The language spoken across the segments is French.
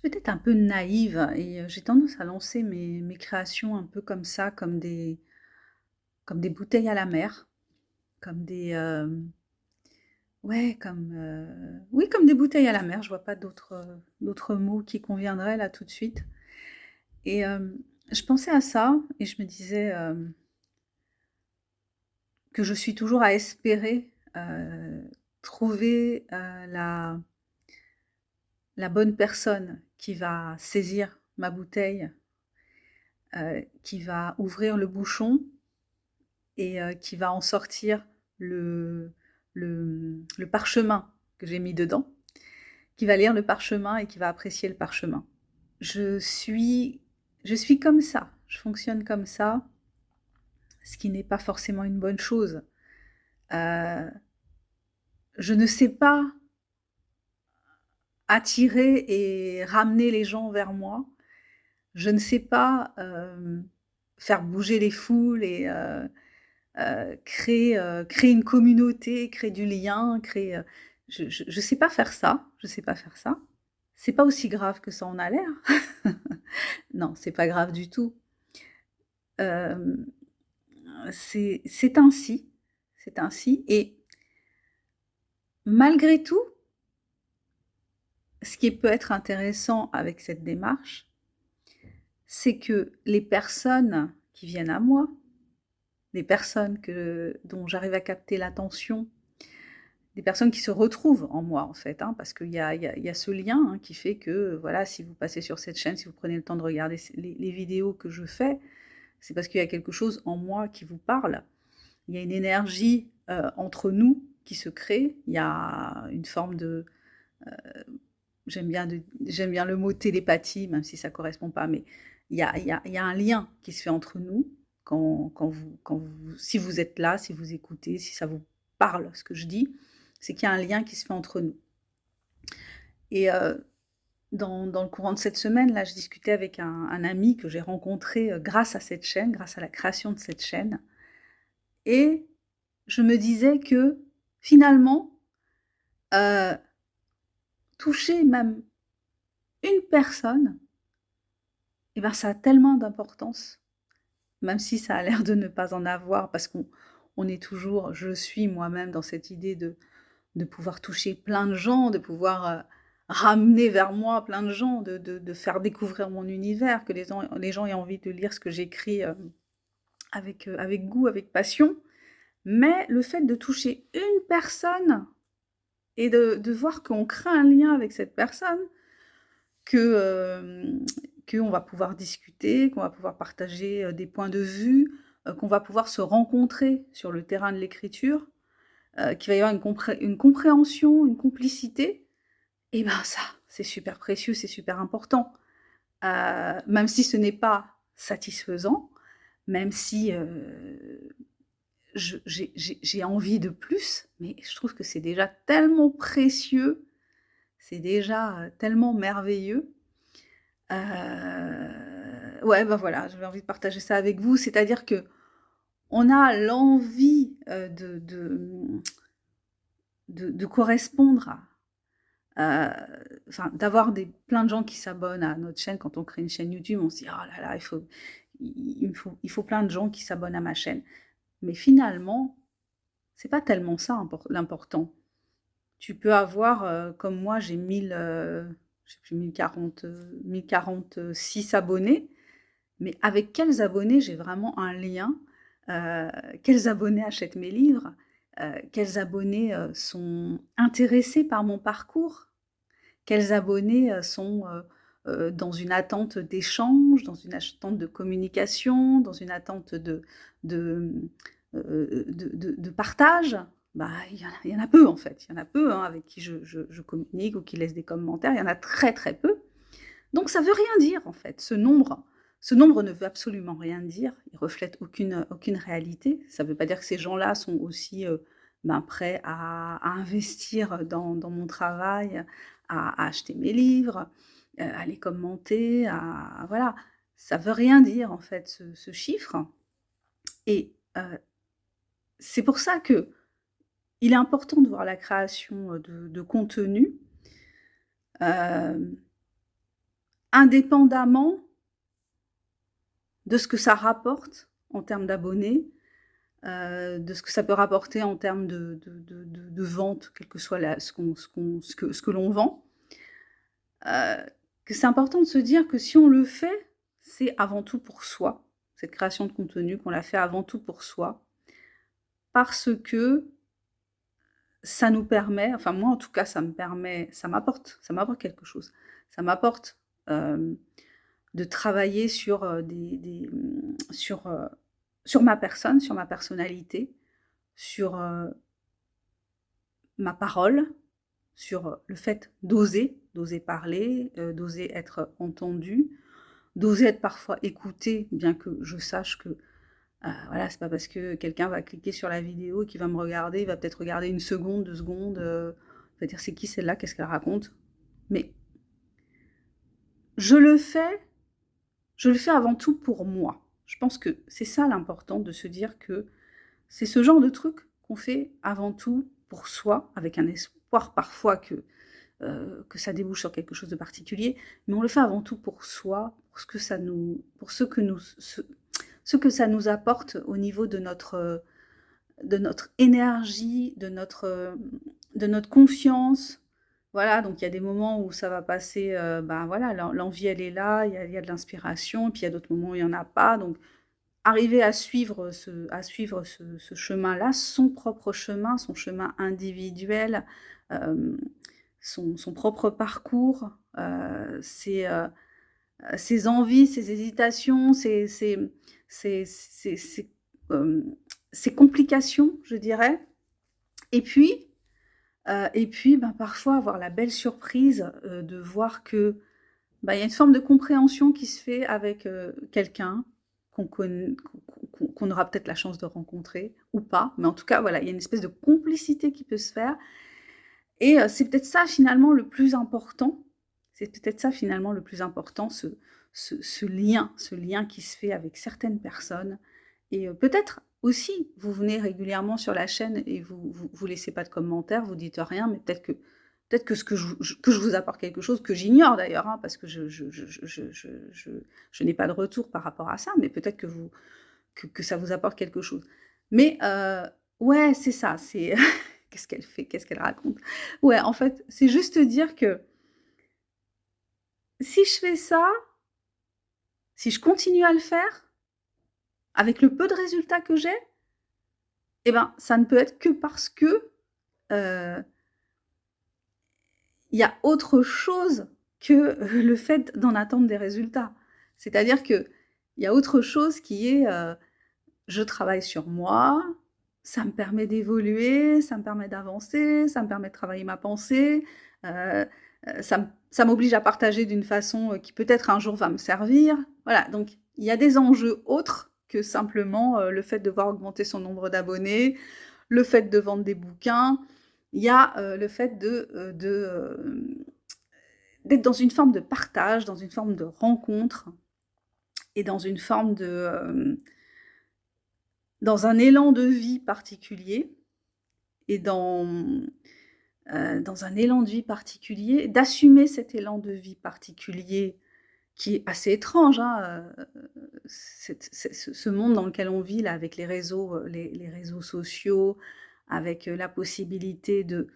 Peut-être un peu naïve et j'ai tendance à lancer mes créations un peu comme ça, comme des bouteilles à la mer, comme des, ouais, oui, comme des bouteilles à la mer. Je vois pas d'autres mots qui conviendraient là tout de suite et je pensais à ça et je me disais, que je suis toujours à espérer, trouver, la bonne personne qui va saisir ma bouteille, qui va ouvrir le bouchon et qui va en sortir le le parchemin que j'ai mis dedans, qui va lire le parchemin et qui va apprécier le parchemin. Je suis je suis comme ça, je fonctionne comme ça, ce qui n'est pas forcément une bonne chose. Heu, je ne sais pas attirer et ramener les gens vers moi. Je ne sais pas, faire bouger les foules et créer une communauté, créer du lien, je sais pas faire ça, je sais pas faire ça. C'est pas aussi grave que ça en a l'air. Non, c'est pas grave du tout. Hem, c'est ainsi, c'est ainsi et malgré tout, ce qui peut être intéressant avec cette démarche, c'est que les personnes qui viennent à moi, les personnes dont j'arrive à capter l'attention, des personnes qui se retrouvent en moi, en fait, hein, parce qu'il y a ce lien, hein, qui fait que, voilà, si vous passez sur cette chaîne, si vous prenez le temps de regarder les vidéos que je fais, c'est parce qu'il y a quelque chose en moi qui vous parle. Il y a une énergie, entre nous qui se crée. Il y a une forme de, j'aime bien le mot télépathie, même si ça correspond pas, mais il y a un lien qui se fait entre nous si vous êtes là, si vous écoutez, si ça vous parle ce que je dis, c'est qu'il y a un lien qui se fait entre nous et dans le courant de cette semaine, là, je discutais avec un ami que j'ai rencontré, grâce à cette chaîne, grâce à la création de cette chaîne et je me disais que finalement, heu, toucher même une personne et ben, ça a tellement d'importance. Même si ça a l'air de ne pas en avoir parce qu'on est toujours je suis moi-même dans cette idée de pouvoir toucher plein de gens, de pouvoir, ramener vers moi plein de gens, de faire découvrir mon univers, que les gens aient envie de lire ce que j'écris, avec goût, avec passion. Mais le fait de toucher une personne et de voir qu'on crée un lien avec cette personne, que, qu'on va pouvoir discuter, qu'on va pouvoir partager, des points de vue, qu'on va pouvoir se rencontrer sur le terrain de l'écriture, qu'il va y avoir une compréhension, une complicité et ben, ça, c'est super précieux, c'est super important. Même si ce n'est pas satisfaisant, même si, j'ai envie de plus, mais je trouve que c'est déjà tellement précieux, c'est déjà, tellement merveilleux. Ouais, bah, voilà, j'avais envie de partager ça avec vous. C'est-à-dire qu'on a l'envie, de correspondre enfin, d'avoir plein de gens qui s'abonnent à notre chaîne. Quand on crée une chaîne YouTube, on se dit: «Oh là là, il faut plein de gens qui s'abonnent à ma chaîne». Mais finalement, c'est pas tellement ça l'important. Tu peux avoir, comme moi, j'ai 1000, je sais plus, 1046 abonnés. Mais avec quels abonnés j'ai vraiment un lien? Quels abonnés achètent mes livres? Quels abonnés, sont intéressés par mon parcours? Quels abonnés, sont, dans une attente d'échange, dans une attente de communication, dans une attente de, de partage? Bah, il y en a peu en fait. Il y en a peu, hein, avec qui je communique ou qui laissent des commentaires. Il y en a très, très peu. Donc ça veut rien dire en fait, ce nombre ne veut absolument rien dire, il reflète aucune réalité. Ça ne veut pas dire que ces gens-là sont aussi, ben, prêts à investir dans mon travail, à acheter mes livres, à les commenter, voilà. Ça veut rien dire en fait ce chiffre et c'est pour ça qu'il est important de voir la création, de contenu, hem indépendamment de ce que ça rapporte en termes d'abonnés, de ce que ça peut rapporter en termes de vente, quel que soit ce que l'on vend, que c'est important de se dire que si on le fait, c'est avant tout pour soi. Cette création de contenu, qu'on la fait avant tout pour soi, parce que ça nous permet, enfin moi en tout cas ça m'apporte quelque chose. Ça m'apporte, de travailler sur, sur ma personne, sur ma personnalité, sur, ma parole, sur, le fait d'oser parler, d'oser être entendu, d'oser être parfois écouté, bien que je sache que, voilà, c'est pas parce que quelqu'un va cliquer sur la vidéo et qu'il va me regarder, il va peut-être regarder 1 seconde, 2 secondes, il va dire: «C'est qui celle-là? Qu'est-ce qu'elle raconte?» Mais je le fais je le fais avant tout pour moi. Je pense que c'est ça l'important, de se dire que c'est ce genre de truc qu'on fait avant tout pour soi, avec un espoir parfois que ça débouche sur quelque chose de particulier, mais on le fait avant tout pour soi, pour ce que ça nous apporte au niveau de notre énergie, de notre confiance. Voilà, donc il y a des moments où ça va passer, ben, voilà, l'envie elle est là, il y a de l'inspiration, et puis il y a d'autres moments où il y en a pas, donc arriver à suivre ce chemin-là, son propre chemin, son chemin individuel, hem, son propre parcours, ses envies, ses hésitations, ses, hem, ses complications, je dirais. Et puis, ben, parfois avoir la belle surprise, de voir que, bah, il y a une forme de compréhension qui se fait avec, quelqu'un qu'on aura peut-être la chance de rencontrer ou pas, mais en tout cas, voilà, il y a une espèce de complicité qui peut se faire, et c'est peut-être ça finalement le plus important. C'est peut-être ça finalement le plus important, ce lien qui se fait avec certaines personnes, et peut-être aussi, vous venez régulièrement sur la chaîne et vous laissez pas de commentaires, vous dites rien, mais peut-être que ce que je vous apporte quelque chose que j'ignore d'ailleurs, hein, parce que je n'ai pas de retour par rapport à ça, mais peut-être que ça vous apporte quelque chose. Mais ouais, c'est ça, c'est qu'est-ce qu'elle fait? Qu'est-ce qu'elle raconte? Ouais, en fait, c'est juste dire que si je fais ça, si je continue à le faire, avec le peu de résultats que j'ai, et ben, ça ne peut être que parce que, heu, il y a autre chose que, le fait d'en attendre des résultats. C'est-à-dire qu'il y a autre chose qui est, je travaille sur moi, ça me permet d'évoluer, ça me permet d'avancer, ça me permet de travailler ma pensée, heu ça m'oblige à partager d'une façon, qui peut-être un jour va me servir. Voilà, donc il y a des enjeux autres que simplement, le fait de voir augmenter son nombre d'abonnés, le fait de vendre des bouquins. Il y a, le fait d'être dans une forme de partage, dans une forme de rencontre, et dans une forme dans un élan de vie particulier, et dans un élan de vie particulier, d'assumer cet élan de vie particulier qui est assez étrange, hein, ce monde dans lequel on vit là, avec les réseaux, les réseaux sociaux, avec, la possibilité de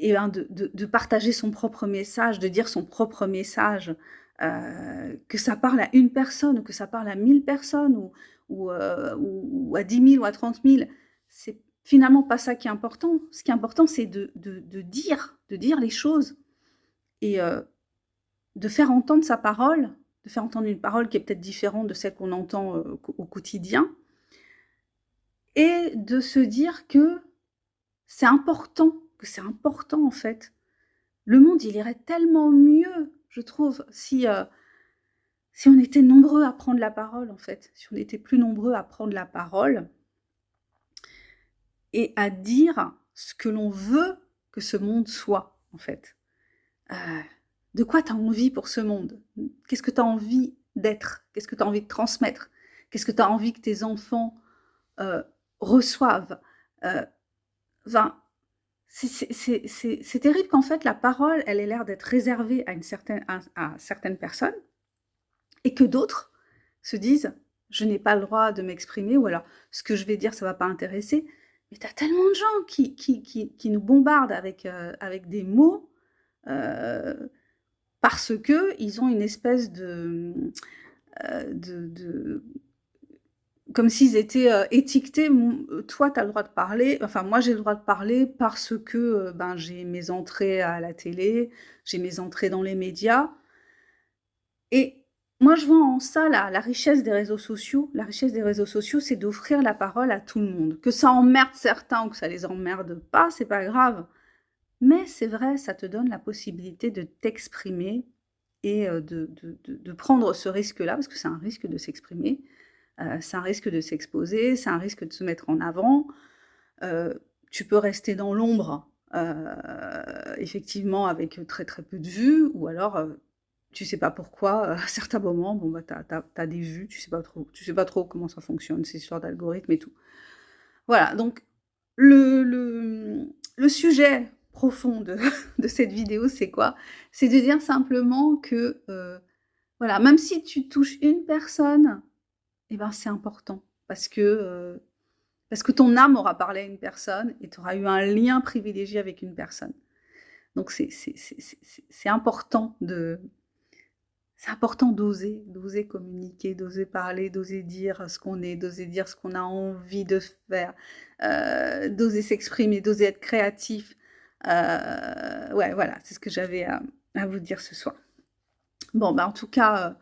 et ben, de partager son propre message, de dire son propre message, que ça parle à une personne ou que ça parle à 1000 personnes, ou à 10 000 ou à 30 000, c'est finalement pas ça qui est important. Ce qui est important, c'est de dire les choses, et de faire entendre sa parole, de faire entendre une parole qui est peut-être différente de celle qu'on entend, au quotidien, et de se dire que c'est important en fait. Le monde, il irait tellement mieux, je trouve, si on était nombreux à prendre la parole, en fait. Si on était plus nombreux à prendre la parole et à dire ce que l'on veut que ce monde soit, en fait. Heu, de quoi tu as envie pour ce monde? Qu'est-ce que tu as envie d'être? Qu'est-ce que tu as envie de transmettre? Qu'est-ce que tu as envie que tes enfants, reçoivent? Enfin, c'est terrible qu'en fait la parole, elle ait l'air d'être réservée à une certaine à certaines personnes et que d'autres se disent: «Je n'ai pas le droit de m'exprimer» ou alors: «Ce que je vais dire, ça va pas intéresser». Mais tu as tellement de gens qui nous bombardent avec des mots, heu, parce qu'ils ont une espèce de comme s'ils étaient, étiquetés. Toi, tu as le droit de parler, enfin moi j'ai le droit de parler parce que, ben, j'ai mes entrées à la télé, j'ai mes entrées dans les médias et moi je vois en ça la richesse des réseaux sociaux. La richesse des réseaux sociaux, c'est d'offrir la parole à tout le monde. Que ça emmerde certains ou que ça les emmerde pas, c'est pas grave. Mais c'est vrai, ça te donne la possibilité de t'exprimer et de prendre ce risque-là, parce que c'est un risque de s'exprimer, c'est un risque de s'exposer, c'est un risque de se mettre en avant. Tu peux rester dans l'ombre, effectivement avec très, très peu de vues ou alors, tu sais pas pourquoi, à certains moments, bon, bah, tu as des vues, tu sais pas trop comment ça fonctionne, ces histoires d'algorithmes et tout. Voilà, donc le sujet profond de de cette vidéo, c'est quoi? C'est de dire simplement que, voilà, même si tu touches une personne, et ben, c'est important parce que ton âme aura parlé à une personne et tu auras eu un lien privilégié avec une personne. Donc c'est important d'oser communiquer, d'oser parler, d'oser dire ce qu'on est, d'oser dire ce qu'on a envie de faire, d'oser s'exprimer, d'oser être créatif. Ouais, voilà, c'est ce que j'avais à vous dire ce soir. Bon, bah, en tout cas,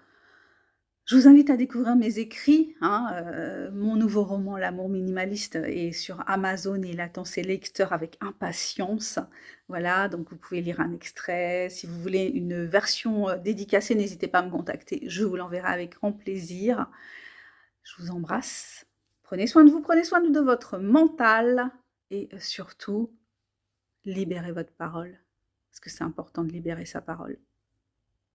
je vous invite à découvrir mes écrits, hein, mon nouveau roman «L'amour minimaliste» est sur Amazon et il attend ses lecteurs avec impatience. Voilà, donc vous pouvez lire un extrait. Si vous voulez une version, dédicacée, n'hésitez pas à me contacter, je vous l'enverrai avec grand plaisir. Je vous embrasse. Prenez soin de vous, prenez soin de votre mental et surtout, libérez votre parole, parce que c'est important de libérer sa parole.